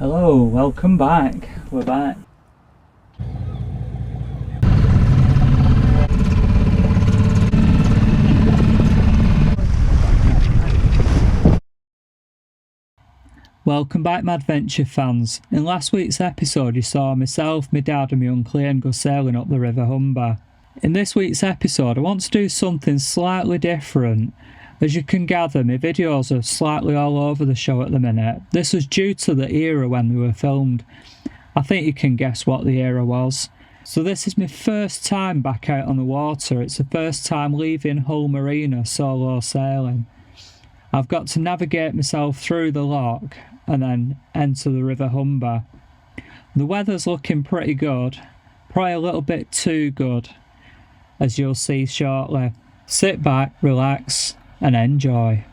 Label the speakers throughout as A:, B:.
A: Hello, welcome back. We're back. Welcome back, Madventure fans. In last week's episode you saw myself, my dad and my uncle Ian go sailing up the River Humber. In this week's episode I want to do something slightly different. As you can gather, my videos are slightly all over the show at the minute. This was due to the era when they were filmed. I think you can guess what the era was. So this is my first time back out on the water. It's the first time leaving Hull Marina solo sailing. I've got to navigate myself through the lock and then enter the River Humber. The weather's looking pretty good, probably a little bit too good, as you'll see shortly. Sit back, relax and enjoy.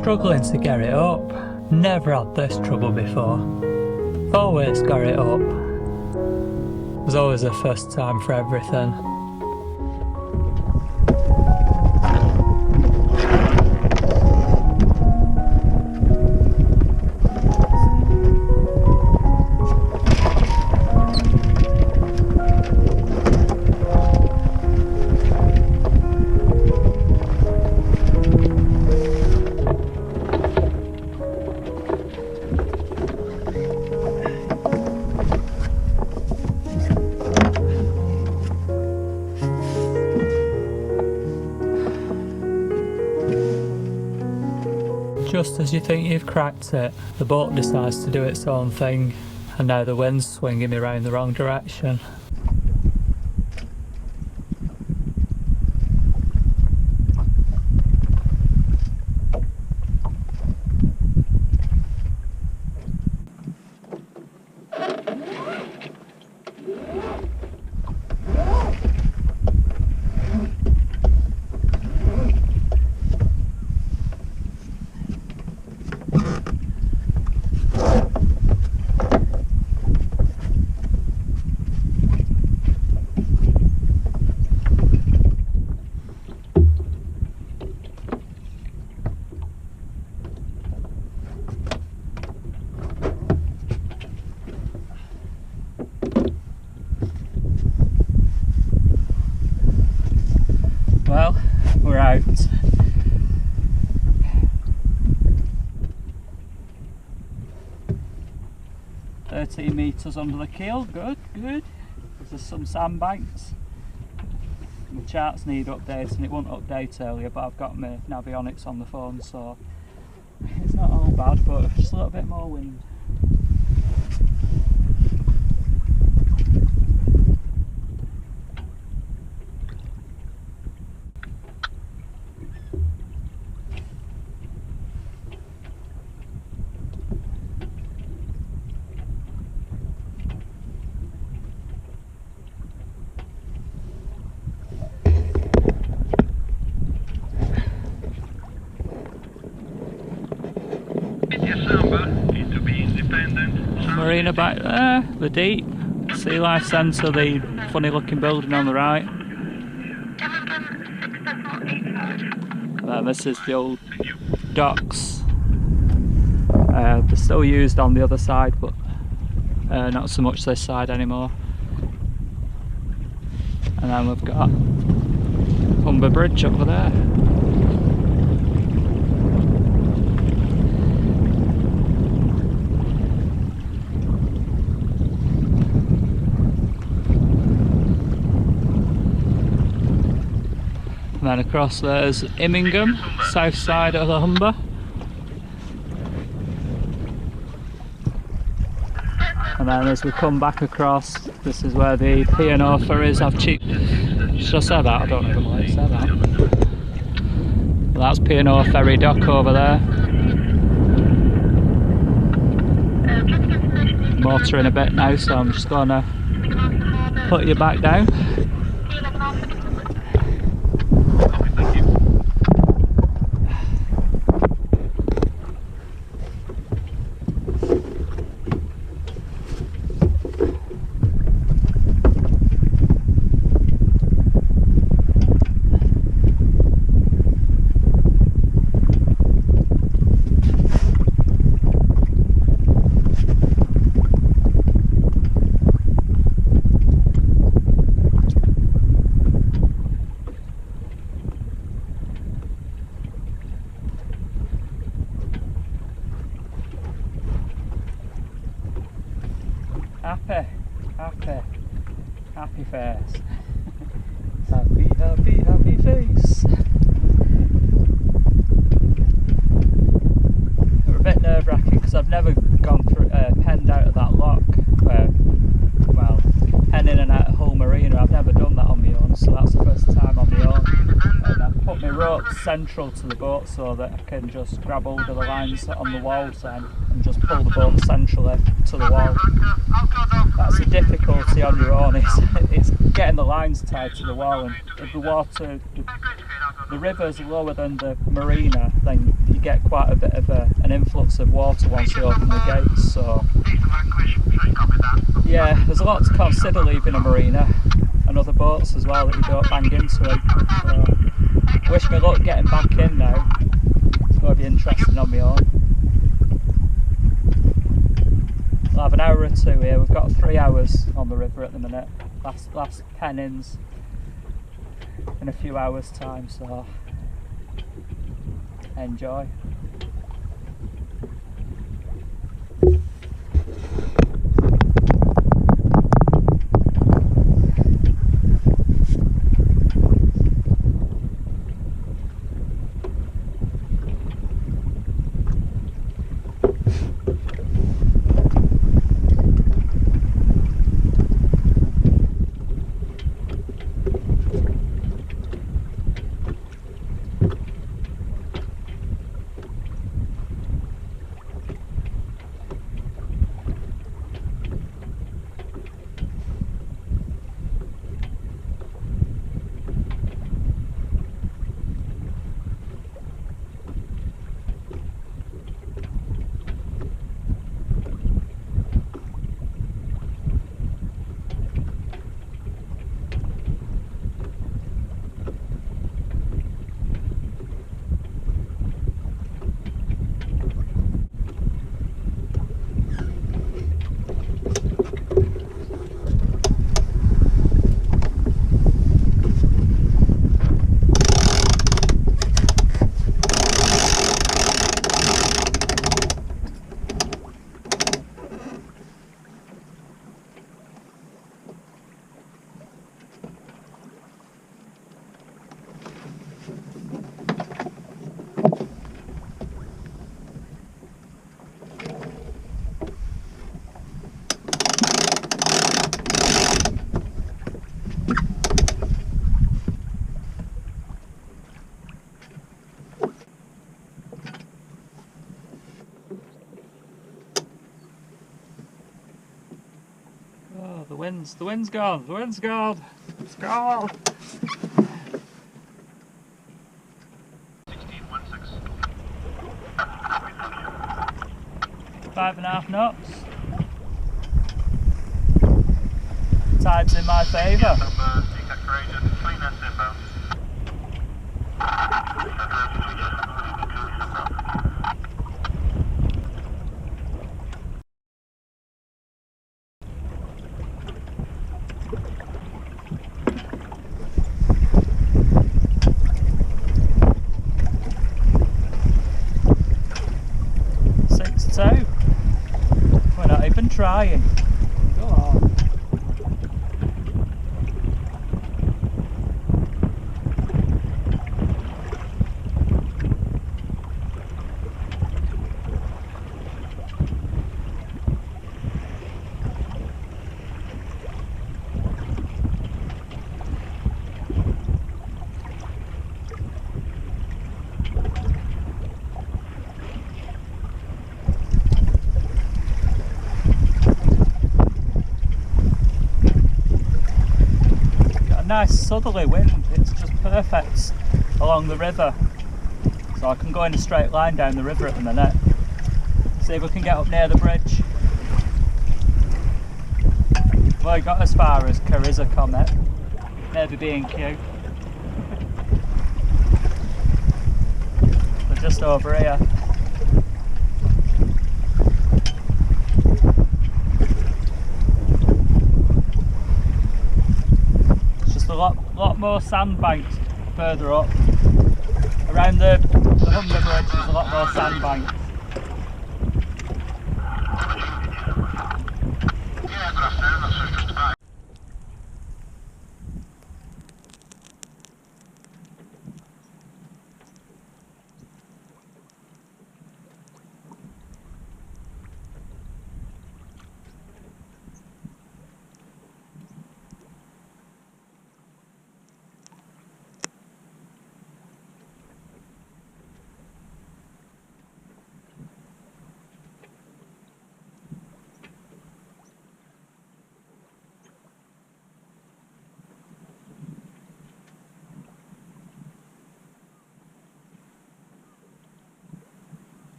A: Struggling to get it up. Never had this trouble before. Always got it up. There's always a first time for everything. Just as you think you've cracked it, the boat decides to do its own thing, and now the wind's swinging me round the wrong direction. metres under the keel, good, good. There's some sandbanks. My charts need updating, it won't update earlier, but I've got my Navionics on the phone, so it's not all bad, but just a little bit more wind. Marina back there, the deep, Sea Life Centre, the funny looking building on the right. And then this is the old docks. They're still used on the other side, but not so much this side anymore. And then we've got Humber Bridge over there. And then across there's Immingham, south side of the Humber. And then as we come back across, this is where the P&O ferries have cheap... Should I say that? I don't even like to say that. Well, that's P&O ferry dock over there. Motoring a bit now, so I'm just going to put you back down. Happy face. Happy face. They were a bit nerve wracking because I've never gone through penned out of that lock. Well, penning and out of Hull Marina, I've never done that on my own, so that's the first time on my own. And I've put my rope central to the boat so that I can just grab hold of the lines on the walls then and just pull the boat centrally to the wall. That's the difficulty on your own, it's getting the lines tied to the wall, and if the water, the river's lower than the marina, then you get quite a bit of an influx of water once you open the gates, so yeah, there's a lot to consider leaving a marina, and other boats as well that you don't bang into them. Wish me luck getting back in now, it's going to be interesting on my own. We'll have an hour or two here, we've got 3 hours on the river at the minute, last pennings in a few hours time, so enjoy. Oh, the wind's gone, it's gone. 5.5 knots. Tide's in my favour. We're not even trying. Go on. Nice southerly wind, it's just perfect along the river, so I can go in a straight line down the river at the minute. See if we can get up near the bridge. Well, I got as far as Carissa Comet, maybe B&Q. We're just over here. Lot more sandbanks further up. Around the Humber Bridge there's a lot more sandbanks.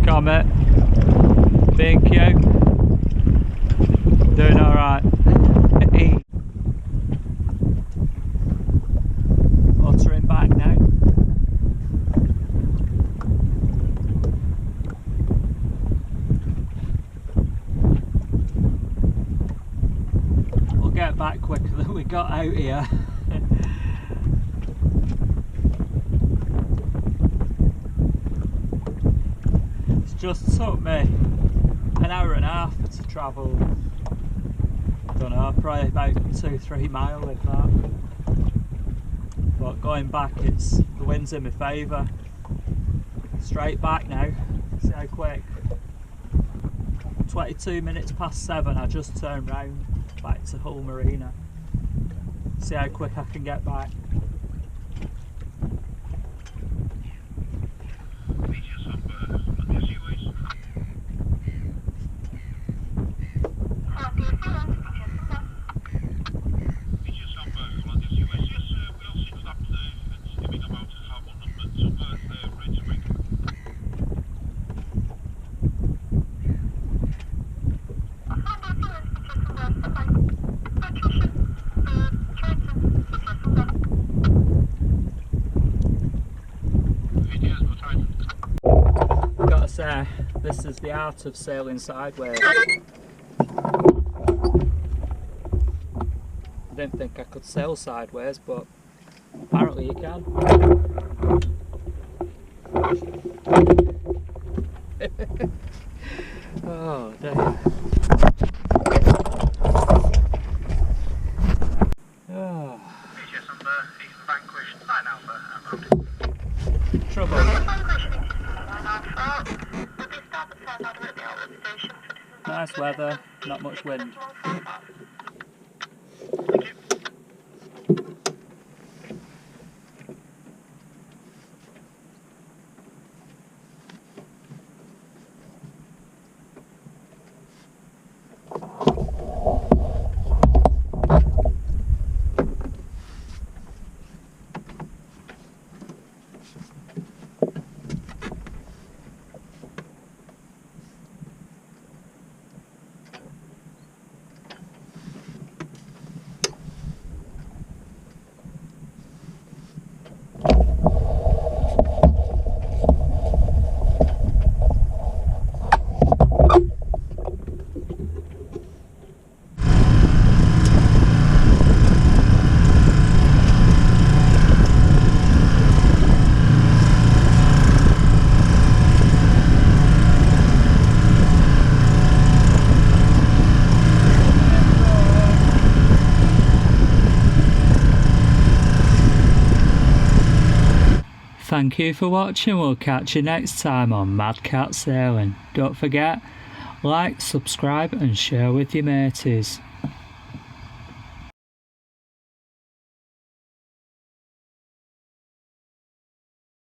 A: Comet, B&Q, doing alright. Motoring back now. We'll get back quicker than we got out here. Just took me an hour and a half to travel, I don't know, probably about 2-3 miles if that. But going back, it's the wind's in my favour. Straight back now, see how quick. 22 minutes past 7, I just turned round back to Hull Marina. See how quick I can get back. This is the art of sailing sideways. I didn't think I could sail sideways, but apparently you can. Oh dear. Oh. Trouble. Nice weather, not much wind. Thank you for watching, we'll catch you next time on Madcat Sailing. Don't forget, like, subscribe and share with your mateys.